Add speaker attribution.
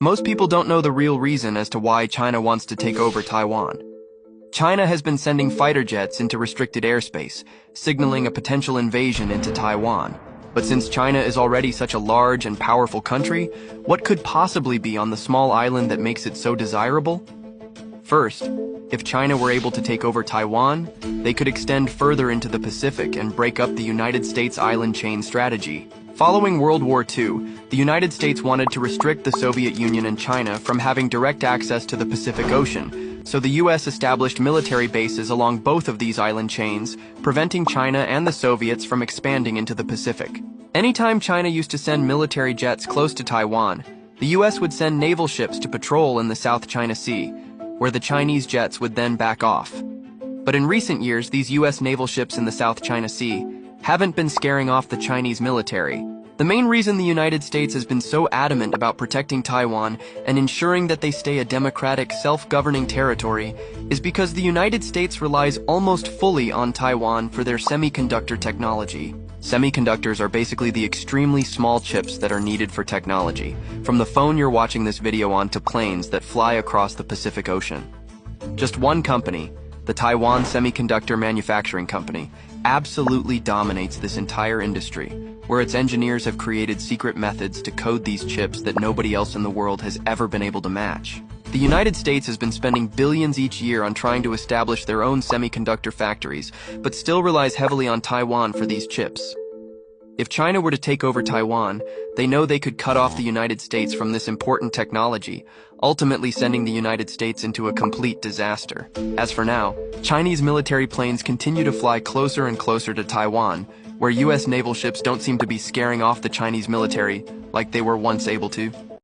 Speaker 1: Most people don't know the real reason as to why China wants to take over Taiwan. China has been sending fighter jets into restricted airspace, signaling a potential invasion into Taiwan. But since China is already such a large and powerful country, what could possibly be on the small island that makes it so desirable? First, if China were able to take over Taiwan, they could extend further into the Pacific and break up the United States island chain strategy. Following World War II, the United States wanted to restrict the Soviet Union and China from having direct access to the Pacific Ocean, so the US established military bases along both of these island chains, preventing China and the Soviets from expanding into the Pacific. Anytime China used to send military jets close to Taiwan, the US would send naval ships to patrol in the South China Sea, where the Chinese jets would then back off. But in recent years, these US naval ships in the South China Sea haven't been scaring off the Chinese military. The main reason the United States has been so adamant about protecting Taiwan and ensuring that they stay a democratic, self-governing territory is because the United States relies almost fully on Taiwan for their semiconductor technology. Semiconductors are basically the extremely small chips that are needed for technology, from the phone you're watching this video on to planes that fly across the Pacific Ocean. Just one company, the Taiwan Semiconductor Manufacturing Company, absolutely dominates this entire industry, where its engineers have created secret methods to code these chips that nobody else in the world has ever been able to match. The United States has been spending billions each year on trying to establish their own semiconductor factories, but still relies heavily on Taiwan for these chips. If China were to take over Taiwan, they know they could cut off the United States from this important technology, ultimately sending the United States into a complete disaster. As for now, Chinese military planes continue to fly closer and closer to Taiwan, where US naval ships don't seem to be scaring off the Chinese military like they were once able to.